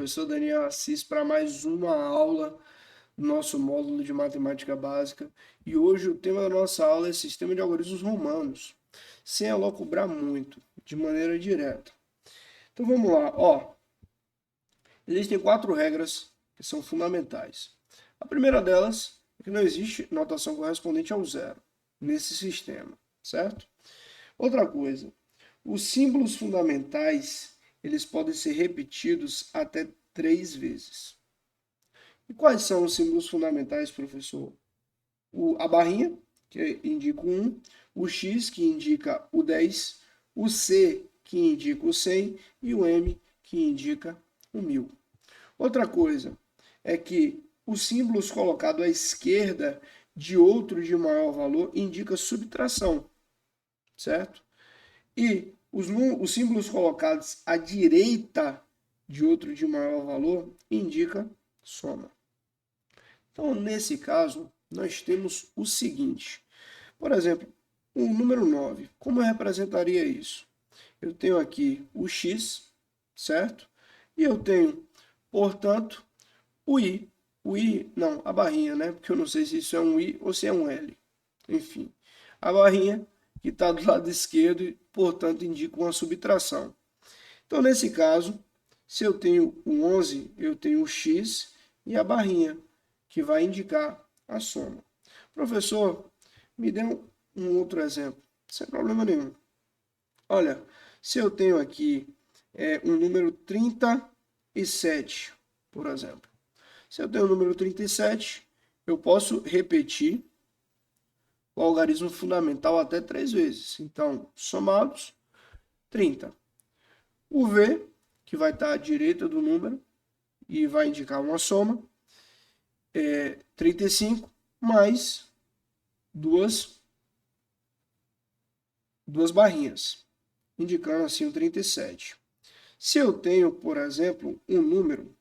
professor Daniel Assis para mais uma aula do nosso módulo de matemática básica. E hoje o tema da nossa aula é sistema de algoritmos romanos, sem elocubrar muito, de maneira direta. Então vamos lá, ó. Existem 4 regras que são fundamentais. A primeira delas é que não existe notação correspondente ao zero nesse sistema, certo? Outra coisa, os símbolos fundamentais eles podem ser repetidos até 3 vezes. E quais são os símbolos fundamentais, professor? A barrinha, que indica o 1, o X, que indica o 10, o C, que indica o 100, e o M, que indica o 1000. Outra coisa é que os símbolos colocados à esquerda de outro de maior valor indica subtração, certo? E os símbolos colocados à direita de outro de maior valor indica soma. Então, nesse caso, nós temos o seguinte. Por exemplo, o número 9. Como eu representaria isso? Eu tenho aqui o x, certo? E eu tenho, portanto, o i. O i, não, a barrinha, né? Porque eu não sei se isso é um i ou se é um l. Enfim, a barrinha que está do lado esquerdo e, portanto, indica uma subtração. Então, nesse caso, se eu tenho o 11, eu tenho o x e a barrinha, que vai indicar a soma. Professor, me dê um outro exemplo, sem problema nenhum. Olha, se eu tenho aqui um número 37, por exemplo. Se eu tenho o número 37, eu posso repetir o algarismo fundamental até 3 vezes. Então, somados, 30. O V, que vai estar à direita do número e vai indicar uma soma, é 35 mais duas barrinhas, indicando assim o 37. Se eu tenho, por exemplo, um número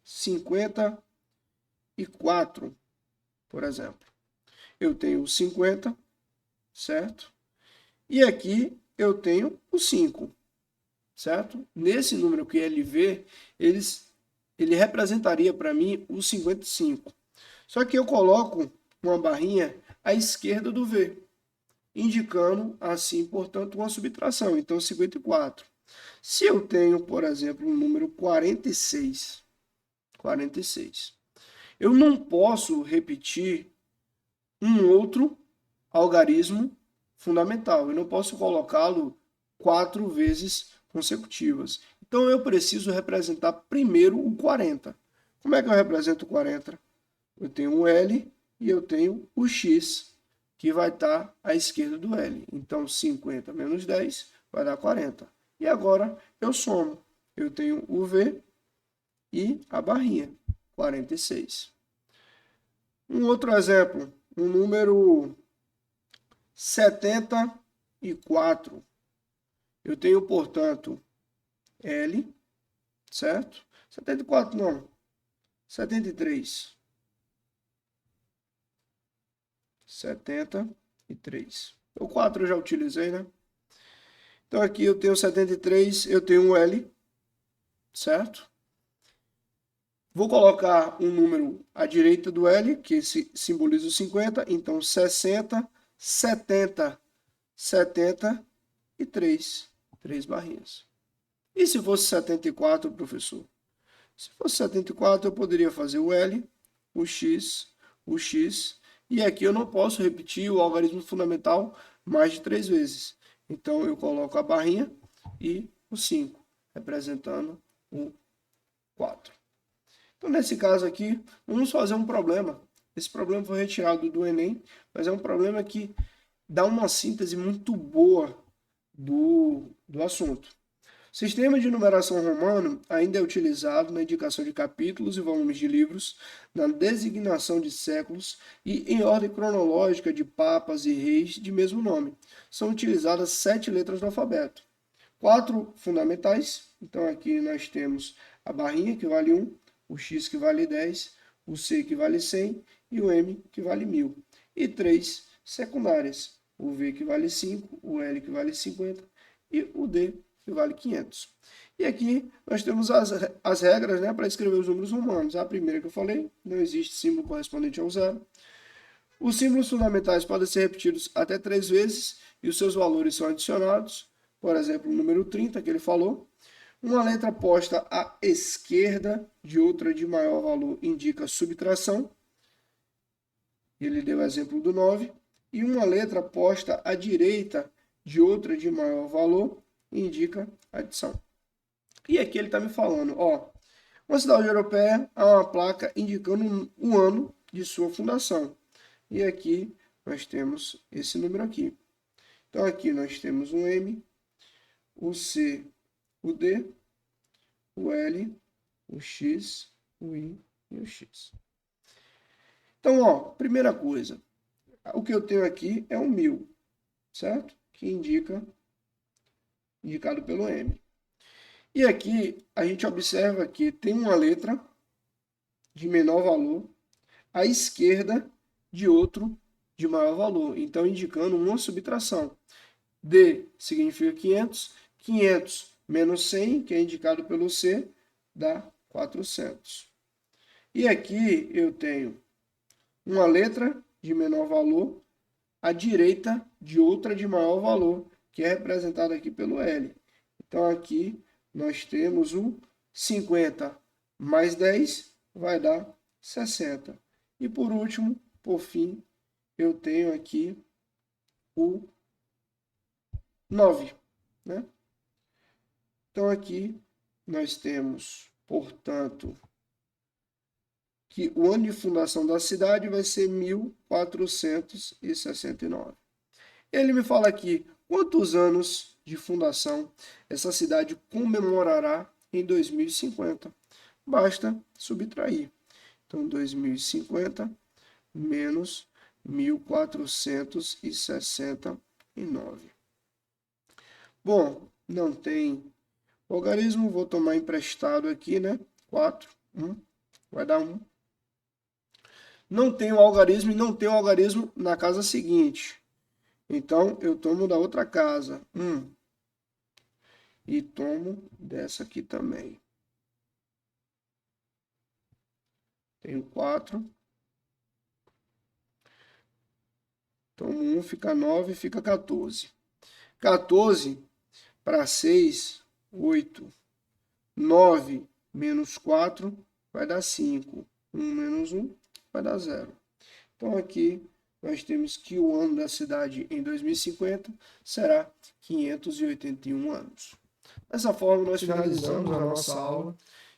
54, por exemplo, eu tenho o 50, certo? E aqui eu tenho o 5, certo? Nesse número que ele vê, ele representaria para mim o 55. Só que eu coloco uma barrinha à esquerda do V, indicando assim, portanto, uma subtração. Então, 54. Se eu tenho, por exemplo, um número 46, eu não posso repetir um outro algarismo fundamental. Eu não posso colocá-lo 4 vezes consecutivas. Então, eu preciso representar primeiro o 40. Como é que eu represento o 40? Eu tenho o L e eu tenho o X, que vai estar à esquerda do L. Então, 50 menos 10 vai dar 40. E agora eu somo. Eu tenho o V e a barrinha, 46. Um outro exemplo, o número 74. Eu tenho, portanto, L, certo? 74 não, 73. 73. O 4 eu já utilizei, né? Então aqui eu tenho 73, eu tenho um L, certo? Vou colocar um número à direita do L, que simboliza o 50, então 60, 70, 73, 3 barrinhas. E se fosse 74, professor? Se fosse 74, eu poderia fazer o L, o X, e aqui eu não posso repetir o algarismo fundamental mais de 3 vezes. Então, eu coloco a barrinha e o 5, representando o 4. Então, nesse caso aqui, vamos fazer um problema. Esse problema foi retirado do Enem, mas é um problema que dá uma síntese muito boa do assunto. O sistema de numeração romano ainda é utilizado na indicação de capítulos e volumes de livros, na designação de séculos e em ordem cronológica de papas e reis de mesmo nome. São utilizadas 7 letras do alfabeto. 4 fundamentais, então aqui nós temos a barrinha que vale 1, o X que vale 10, o C que vale 100 e o M que vale 1000. E 3 secundárias, o V que vale 5, o L que vale 50 e o D que vale 500. E aqui nós temos as regras, né, para escrever os números romanos. A primeira que eu falei, não existe símbolo correspondente ao zero. Os símbolos fundamentais podem ser repetidos até 3 vezes e os seus valores são adicionados. Por exemplo, o número 30 que ele falou. Uma letra posta à esquerda de outra de maior valor indica subtração. Ele deu o exemplo do 9. E uma letra posta à direita de outra de maior valor indica adição. E aqui ele está me falando, ó, uma cidade europeia há uma placa indicando o ano de sua fundação. E aqui nós temos esse número aqui. Então aqui nós temos o M, o C, o D, o L, o X, o I e o X. Então, ó, primeira coisa, o que eu tenho aqui é um 1000, certo? Que indicado pelo M. E aqui a gente observa que tem uma letra de menor valor à esquerda de outro de maior valor, então indicando uma subtração. D significa 500, 500 menos 100, que é indicado pelo C, dá 400. E aqui eu tenho uma letra de menor valor à direita de outra de maior valor, que é representada aqui pelo L. Então aqui nós temos o 50 mais 10 vai dar 60. E por último, por fim, eu tenho aqui o 9, né? Então aqui nós temos, portanto, que o ano de fundação da cidade vai ser 1469. Ele me fala aqui quantos anos de fundação essa cidade comemorará em 2050. Basta subtrair. Então, 2050 menos 1469. Bom, não tem logaritmo, vou tomar emprestado aqui, né? 4, 1, vai dar 1. Não tem o algarismo e não tem o algarismo na casa seguinte. Então, eu tomo da outra casa, 1. E tomo dessa aqui também. Tenho 4. Tomo 1, fica 9, fica 14. 14 para 6, 8. 9 menos 4 vai dar 5. 1 menos 1 vai dar 0. Então, aqui nós temos que o ano da cidade em 2050 será 581 anos. Dessa forma, nós finalizamos a nossa aula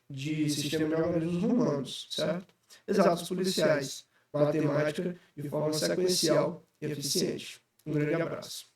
de sistema de algarismos romanos, certo? Exatos policiais, matemática de forma sequencial e eficiente. Um grande abraço.